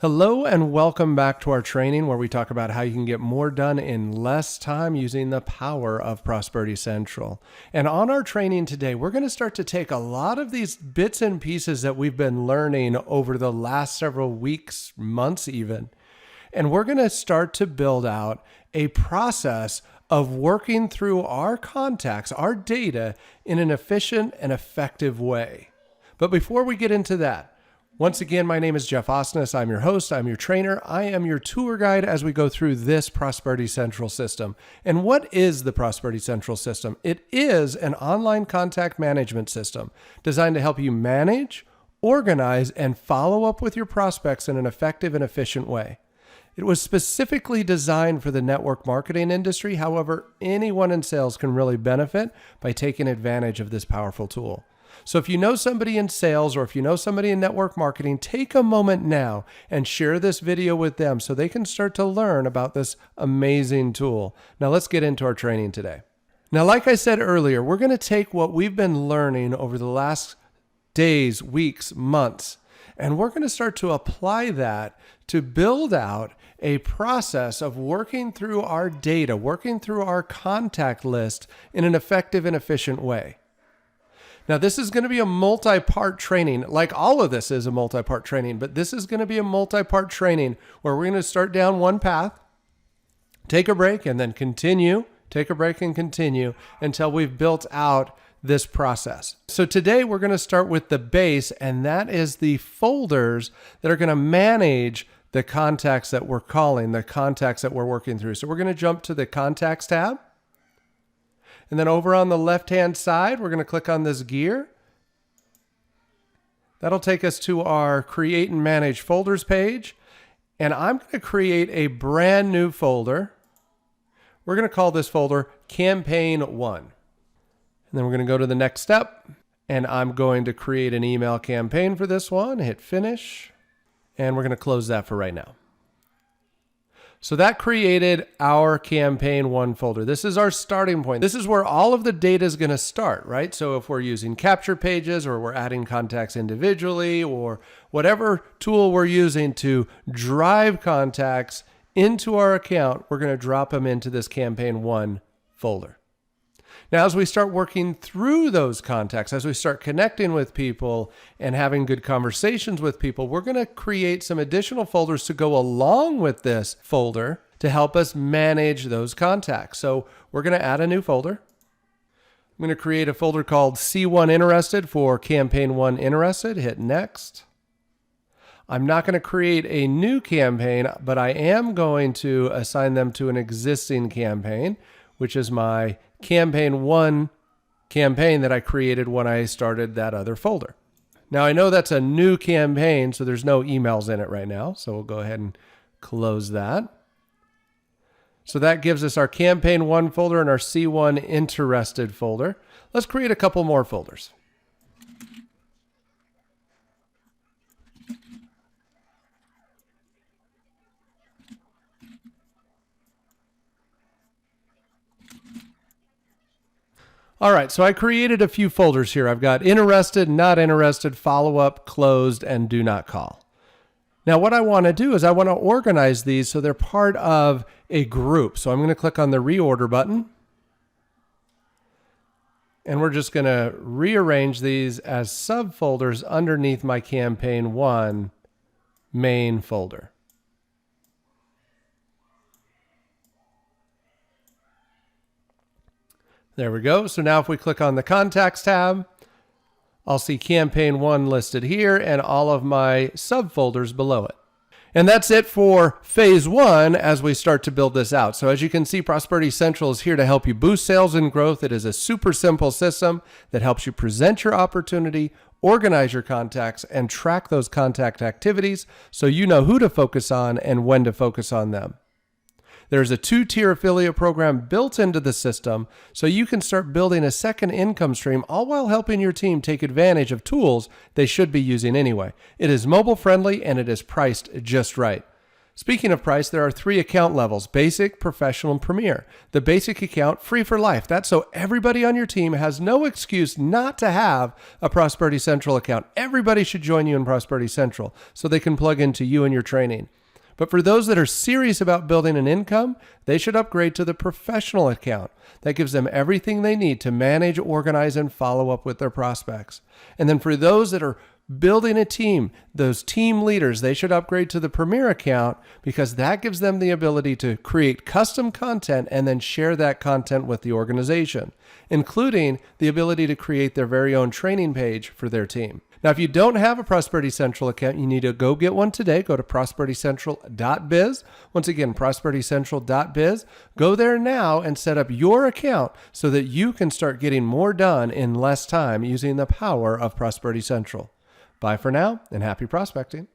Hello and welcome back to our training where we talk about how you can get more done in less time using the power of Prosperity Central. And on our training today, we're going to start to take a lot of these bits and pieces that we've been learning over the last several weeks, months even, and we're going to start to build out a process of working through our contacts, our data, in an efficient and effective way. But before we get into that, once again, my name is Jeff Osnes. I'm your host. I'm your trainer. I am your tour guide as we go through this Prosperity Central system. And what is the Prosperity Central system? It is an online contact management system designed to help you manage, organize, and follow up with your prospects in an effective and efficient way. It was specifically designed for the network marketing industry. However, anyone in sales can really benefit by taking advantage of this powerful tool. So if you know somebody in sales or if you know somebody in network marketing, take a moment now and share this video with them so they can start to learn about this amazing tool. Now let's get into our training today. Now, like I said earlier, we're going to take what we've been learning over the last days, weeks, months, and we're going to start to apply that to build out a process of working through our data, working through our contact list in an effective and efficient way. Now, this is going to be a multi-part training, like all of this is a multi-part training, but this is going to be a multi-part training where we're going to start down one path, take a break, and then continue, take a break and continue until we've built out this process. So today we're going to start with the base, and that is the folders that are going to manage the contacts that we're calling, the contacts that we're working through. So we're going to jump to the Contacts tab. And then over on the left-hand side, we're going to click on this gear. That'll take us to our Create and Manage Folders page. And I'm going to create a brand new folder. We're going to call this folder Campaign 1. And then we're going to go to the next step. And I'm going to create an email campaign for this one. Hit Finish. And we're going to close that for right now. So that created our Campaign 1 folder. This is our starting point. This is where all of the data is going to start, right? So if we're using capture pages or we're adding contacts individually or whatever tool we're using to drive contacts into our account, we're going to drop them into this Campaign 1 folder. Now, as we start working through those contacts, as we start connecting with people and having good conversations with people, we're going to create some additional folders to go along with this folder to help us manage those contacts. So we're going to add a new folder. I'm going to create a folder called C1 Interested for Campaign 1 Interested. Hit Next. I'm not going to create a new campaign, but I am going to assign them to an existing campaign, which is my Campaign 1 campaign that I created when I started that other folder. Now I know that's a new campaign, so there's no emails in it right now. So we'll go ahead and close that. So that gives us our Campaign 1 folder and our C1 Interested folder. Let's create a couple more folders. All right, so I created a few folders here. I've got interested, not interested, follow-up, closed, and do not call. Now what I want to do is I want to organize these so they're part of a group. So I'm going to click on the reorder button. And we're just going to rearrange these as subfolders underneath my Campaign 1 main folder. There we go. So now if we click on the Contacts tab, I'll see Campaign 1 listed here and all of my subfolders below it. And that's it for phase 1 as we start to build this out. So as you can see, Prosperity Central is here to help you boost sales and growth. It is a super simple system that helps you present your opportunity, organize your contacts, and track those contact activities so you know who to focus on and when to focus on them. There's a 2-tier affiliate program built into the system so you can start building a second income stream, all while helping your team take advantage of tools they should be using anyway. It is mobile friendly and it is priced just right. Speaking of price, there are 3 account levels: basic, professional, and premier. The basic account, free for life. That's so everybody on your team has no excuse not to have a Prosperity Central account. Everybody should join you in Prosperity Central so they can plug into you and your training. But for those that are serious about building an income, they should upgrade to the professional account. That gives them everything they need to manage, organize, and follow up with their prospects. And then for those that are building a team, those team leaders, they should upgrade to the Premier account because that gives them the ability to create custom content and then share that content with the organization, including the ability to create their very own training page for their team. Now, if you don't have a Prosperity Central account, you need to go get one today. Go to prosperitycentral.biz. Once again, prosperitycentral.biz. Go there now and set up your account so that you can start getting more done in less time using the power of Prosperity Central. Bye for now, and happy prospecting.